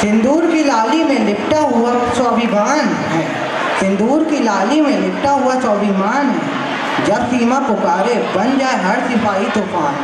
सिंदूर की लाली में लिपटा हुआ स्वाभिमान है, सिंदूर की लाली में लिपटा हुआ स्वाभिमान है। जब सीमा पुकारे बन जाए हर सिपाही तूफान।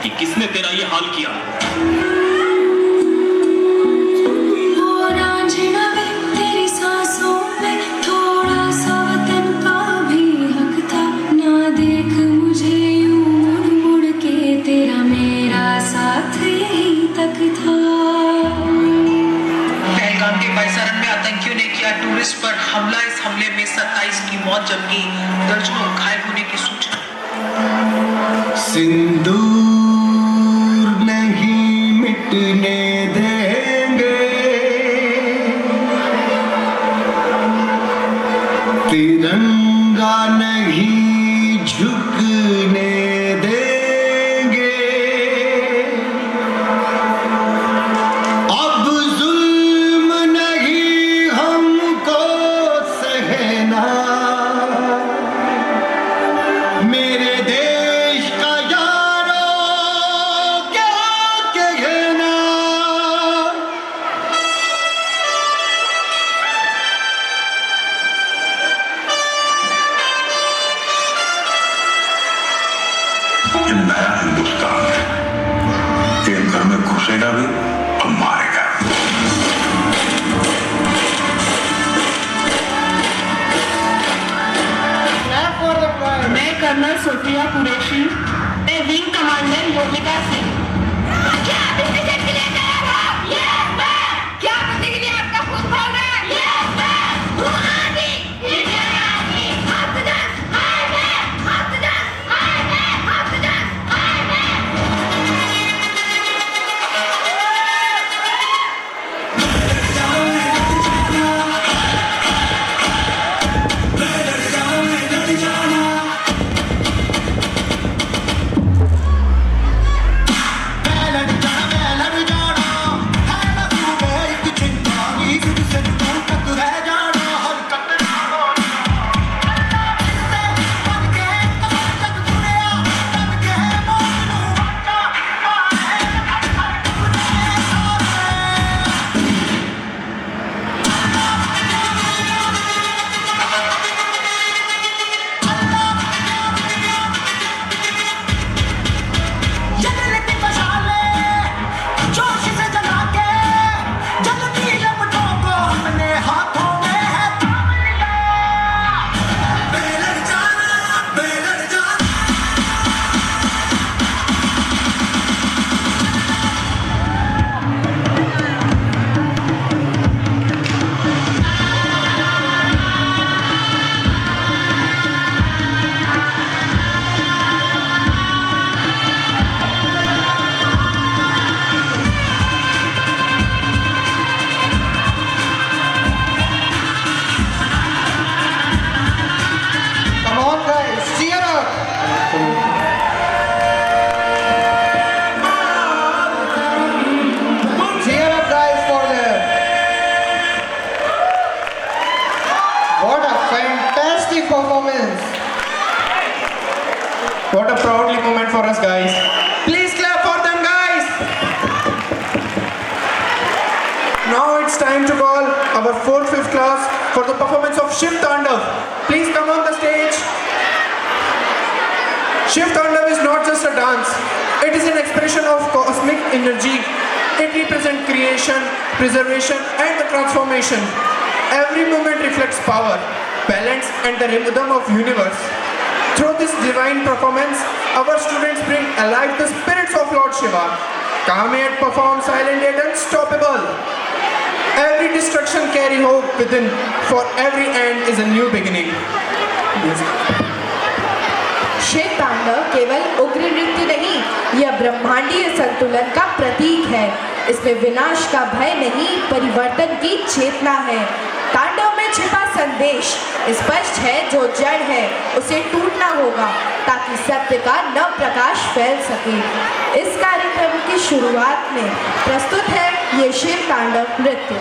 कि किसने तेरा ये हाल किया। तेरी सांसों में थोड़ा सा वतन का भी हक था। ना देख मुझे यूं मुड़ मुड़ के, तेरा मेरा साथ यही तक था। पहलगाम के बैसारन में आतंकियों ने किया टूरिस्ट पर हमला। इस हमले में 27 की मौत जबकि दर्जनों घायल होने की सूचना। सिंदूर नहीं मिटने देंगे, तिरंगा नहीं झुकने देंगे। अब जुल्म नहीं हमको सहना, मेरे देश का यारो क्या कहना। ये नया हिंदुस्तान है, ये घर में घुसेगा भी और मारेगा। मैं कर्नल सोफिया कुरैशी, मैं विंग कमांडर योगिता सिंह। क्या आप इस मिशन के लिए तैयार हो? Yes ma'am. क्या करने के लिए आपका खून खोल रहा है? Yes ma'am. आगे Indian army oxygen highway, oxygen highway, oxygen highway. What a proudly moment for us, guys. Please clap for them, guys. Now it's time to call our 4th, 5th class for the performance of Shiv Tandav. Please come on the stage. Shiv Tandav is not just a dance. It is an expression of cosmic energy. It represents creation, preservation, and the transformation. Every moment reflects power. balance and the rhythm of universe. Through this divine performance, our students bring alive the spirits of Lord Shiva. Kamayat performs silent and unstoppable. Every destruction carry hope within, for every end is a new beginning. Shiv Tandav केवल उग्र नृत्य नहीं, यह ब्रह्मांडीय संतुलन का प्रतीक है। इसमें विनाश का भय नहीं, परिवर्तन की चेतना है। तांडव में छिपा संदेश स्पष्ट है, जो जड़ है उसे टूटना होगा ताकि सत्य का नव प्रकाश फैल सके। इस कार्यक्रम की शुरुआत में प्रस्तुत है ये शिव तांडव नृत्य।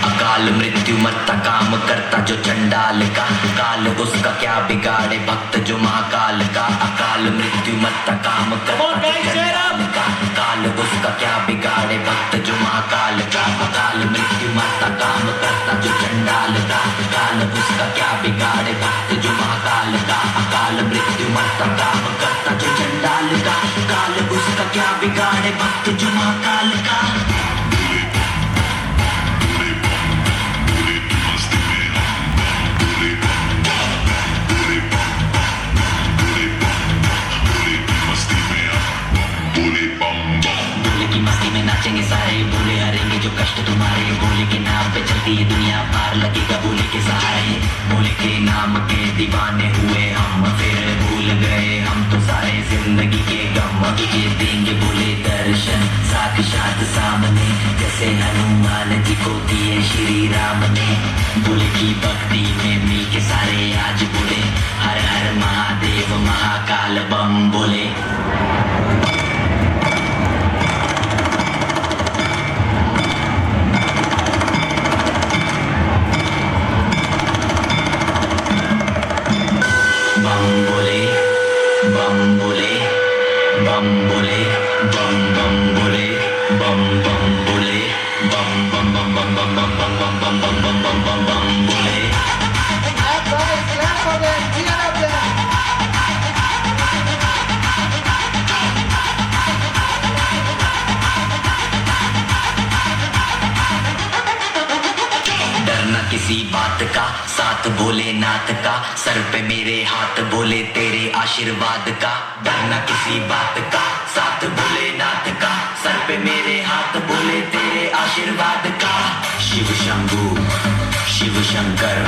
अकाल मृत्यु मरता काम करता जो चंडाल का, काल उसका क्या बिगाड़े भक्त जो महाकाल का। अकाल मृत्यु मरता काम करता जो चंडाल का, काल उसका क्या बिगाड़े भक्त जो महाकाल का। अकाल मृत्यु मरता काम करता जो चंडाल का, काल उसका क्या बिगाड़े भक्त जो महाकाल का। अकाल मृत्यु मरता काम करता जो चंडाल का, काल उसका क्या बिगाड़े भक्त जो महाकाल का। भोले की मस्ती में नाचेंगे सारे, भोले हरेंगे जो कष्ट तुम्हारे। भोले के नाम पे चलती है दुनिया, पार लगेगा भोले के सहारे। भोले के नाम के दीवाने हुए हम, फिर भूल गए हम तो सारे जिंदगी के गम। ये देंगे भोले दर्शन साक्षात सामने, जैसे हनुमान जी को दिए श्री राम ने। भोले की भक्ति में मिल के सारे आज बोले, हर हर महादेव महाकाल बम बोले। बम बोले बम बोले बम बोले बम बम बोले बम बम बोले बम बम बम बम बम बम बम बम बम बम बम बम बम बम बोले। डरना किसी बात का, साथ भोलेनाथ का, सर पे मेरे हाथ बोले तेरे आशीर्वाद का। डरना किसी बात का, साथ भोलेनाथ का, सर पे मेरे हाथ बोले तेरे आशीर्वाद का। शिव शंभू शिव शंकर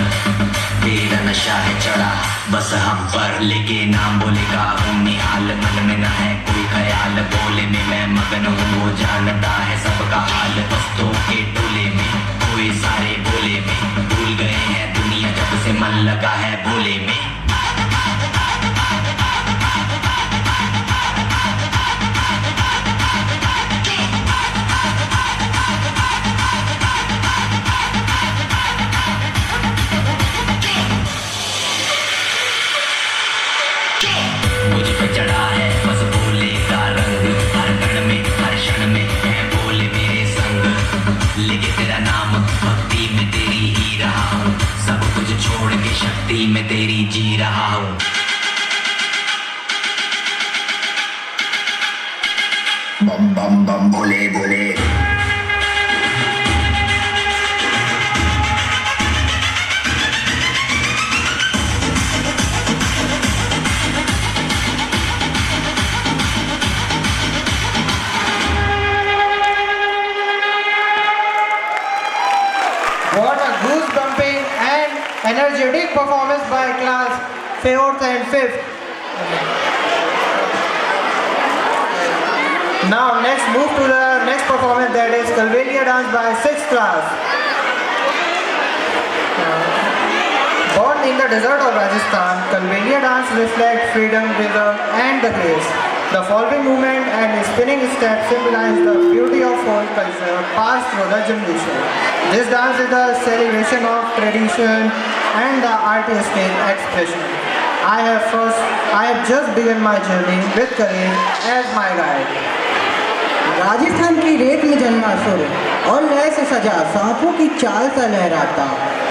तेरा नशा है चढ़ा बस हम पर, लेके नाम बोले का हूँ निहाल। मन में न है कोई ख्याल, बोले में मैं मगन हूँ, वो जानता है सबका हाल। बस्तों के टोले में कोई सारे भोले में, भूल गए हैं दुनिया जब से मन लगा है भोले में। मुझ पे चढ़ा है बस भोले का रंग, हर कण में हर क्षण में है भोले मेरे संग। लेके तेरा नाम भक्ति में तेरी ही रहा हूँ, सब कुछ छोड़ के शक्ति में तेरी जी रहा हूँ। बम बम बम Bhole Bhole. What a goose-bumping and energetic performance by class 4th and 5th. Now next move to the next performance, that is Kalbelia dance by 6th class. Born in the desert of Rajasthan, Kalbelia dance reflects freedom, rhythm and the grace. The following movement and spinning step symbolize the beauty of folk culture passed through the generation. This dance is the celebration of tradition and the artistic expression. I have just begun my journey with courage as my guide. Rajasthan की रेत में जन्मा सुर और लय से सजा सांपों की चाल सा लहराता,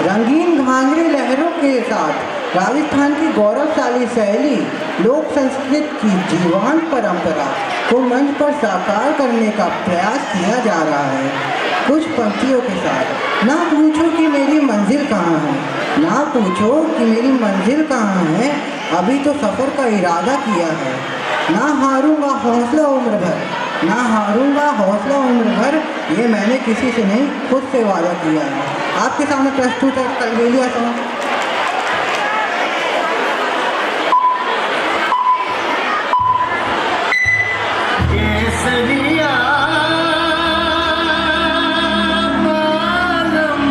रंगीन घाघरे लहरों के साथ राजस्थान की गौरवशाली शैली, लोक संस्कृत की जीवंत परंपरा को मंच पर साकार करने का प्रयास किया जा रहा है कुछ पंक्तियों के साथ। ना पूछो कि मेरी मंजिल कहाँ है, ना पूछो कि मेरी मंजिल कहाँ है, अभी तो सफ़र का इरादा किया है। ना हारूंगा हौसला उम्र भर, ना हारूंगा हौसला उम्र भर, ये मैंने किसी से नहीं खुद से वादा किया है। आपके सामने प्रस्तुत है Kalbelia song. Kesariya Malam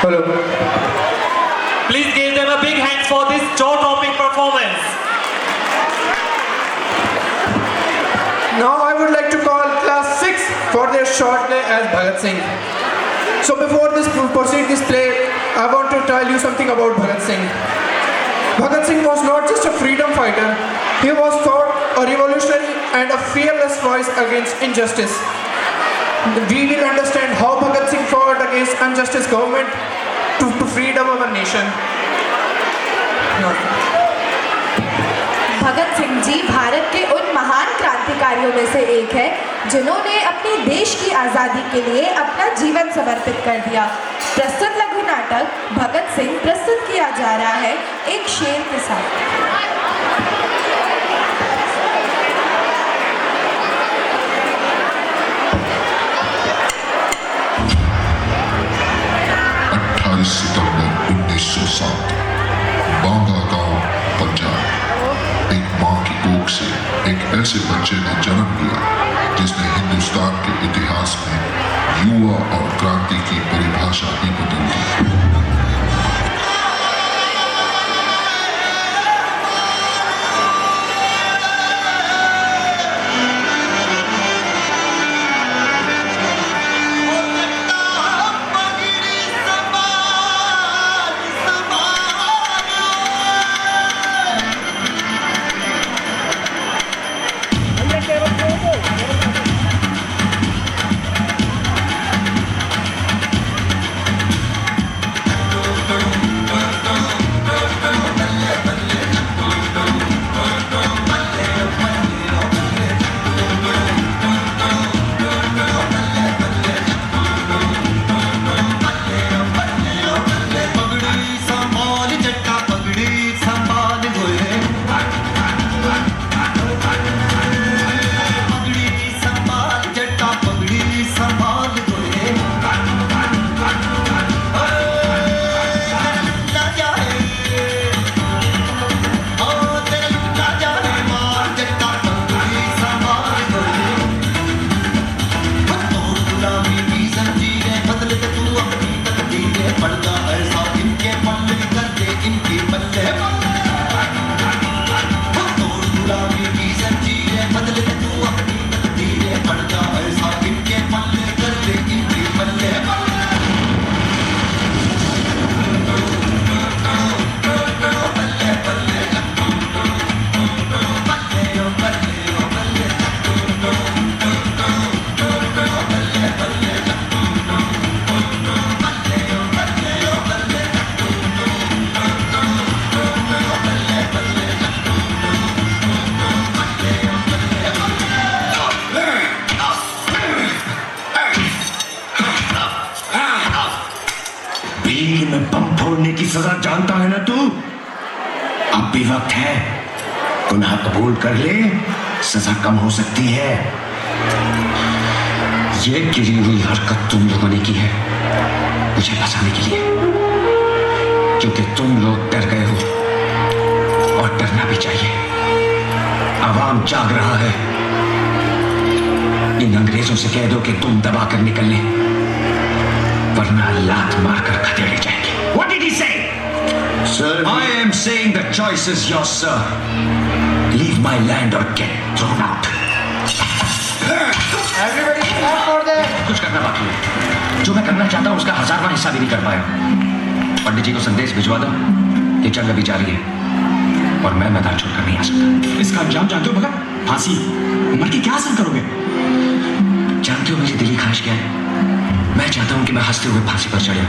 Hello. Please give them a big hand for this jaw-dropping performance. Now I would like to call class 6 for their short play as Bhagat Singh. So before this proceed this play, I want to tell you something about Bhagat Singh. Bhagat Singh was not just a freedom fighter, he was thought a revolutionary and a fearless voice against injustice. We will understand how Bhagat Singh fought against unjust government to freedom of our nation. Bhagat Singh ji Bharat के उन महान क्रांतिकारियों में से एक है जिन्होंने अपने देश की आज़ादी के लिए अपना जीवन समर्पित कर दिया। प्रस्तुत लघु नाटक भगत सिंह प्रस्तुत किया जा रहा है एक शेर के साथ। 28 सितंबर 1907 बांगा गांव पंजाब। एक मां की कोख से एक ऐसे बच्चे ने जन्म लिया जिसने हिंदुस्तान के इतिहास में युवा और क्रांति की परिभाषा ही बदल दी। सजा जानता है ना तू? अब भी वक्त है, गुनाह कबूल कर ले, सजा कम हो सकती है। ये गिरी हुई हरकत तुम लोगों ने की है मुझे फंसाने के लिए, क्योंकि तुम लोग डर गए हो और डरना भी चाहिए। आवाम जाग रहा है। इन अंग्रेजों से कह दो कि तुम दबा कर निकल ले, वरना लात मारकर खदेड़े जाएंगे। What did he say? Sir, I am saying the choice is yours, sir. Leave my land or get thrown out. Everybody clap for them. कुछ करना बाकी है। जो मैं करना चाहता हूँ उसका 1000वां हिस्सा भी नहीं कर पाया। पंडित जी को संदेश भिजवा दो कि जंग अभी जारी है और मैं मैदान छोड़कर नहीं आ सकता। इसका अंजाम जानते हो मगर? फांसी। मर के क्या हासिल करोगे? जानते हो मेरी दिली ख्वाहिश क्या है? मैं चाहता हूं कि मैं हंसते हुए फांसी पर चढ़ूं,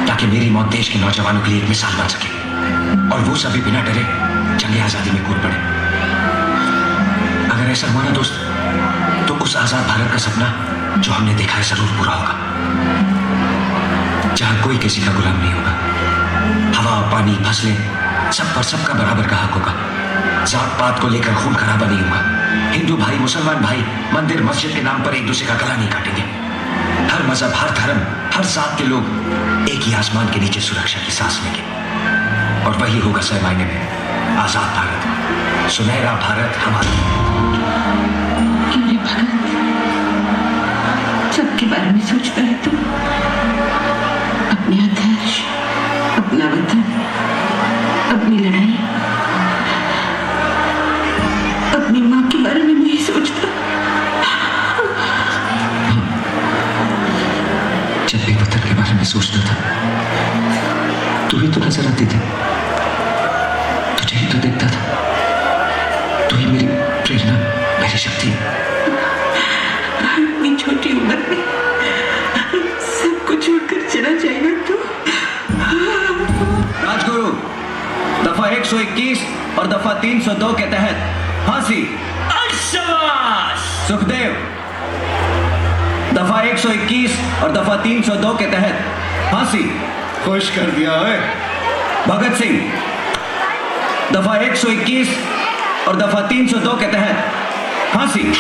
ताकि मेरी मौत देश के नौजवानों के लिए एक मिसाल बन सके और वो सभी बिना डरे जंग आजादी में कूद पड़े। अगर ऐसा हुआ ना दोस्त, तो उस आजाद भारत का सपना जो हमने देखा है जरूर पूरा होगा, जहां कोई किसी का गुलाम नहीं होगा। हवा, पानी, फसलें सब पर सबका बराबर का हक होगा। जात पात को लेकर खून खराबा नहीं होगा। हिंदू भाई, मुसलमान भाई मंदिर मस्जिद के नाम पर एक दूसरे का गला नहीं काटेंगे। हर मजहब, हर धर्म, हर जात के लोग एक ही आसमान के नीचे सुरक्षा की सांस लेंगे, और वही होगा सही मायने में आजाद भारत, सुनहरा भारत हमारा। क्यों भगत, सबके बारे में सोच पाए तुम? अपने आदर्श, अपना वतन, अपनी लड़ाई, अपनी माँ के बारे में नहीं सोचता? जब भी वतन के बारे में सोचता था, तू ही तो नजर आती थी, तुझे ही तो देखता था। तू ही मेरी प्रेरणा, मेरी शक्ति। इतनी छोटी उम्र में सब कुछ छोड़कर चला जाएगा तू? राजगुरु, दफा 121 और दफा 302 के तहत फांसी। सुखदेव, दफा 121 और दफा 302 के तहत फांसी। खुश कर दिया है। भगत सिंह, दफा 121 और दफा 302 के तहत फांसी।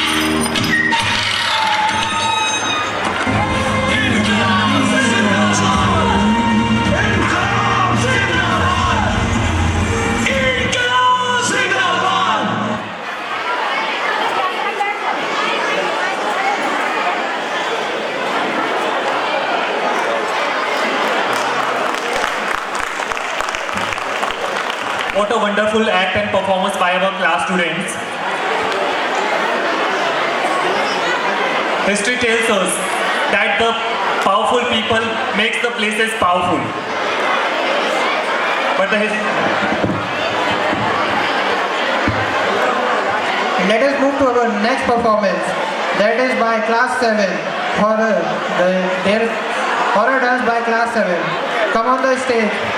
What a wonderful act and performance by our class students. History tells us that the powerful people makes the places powerful. But Let us move to our next performance. That is by class 7. Horror. Horror dance by class 7. Come on the stage.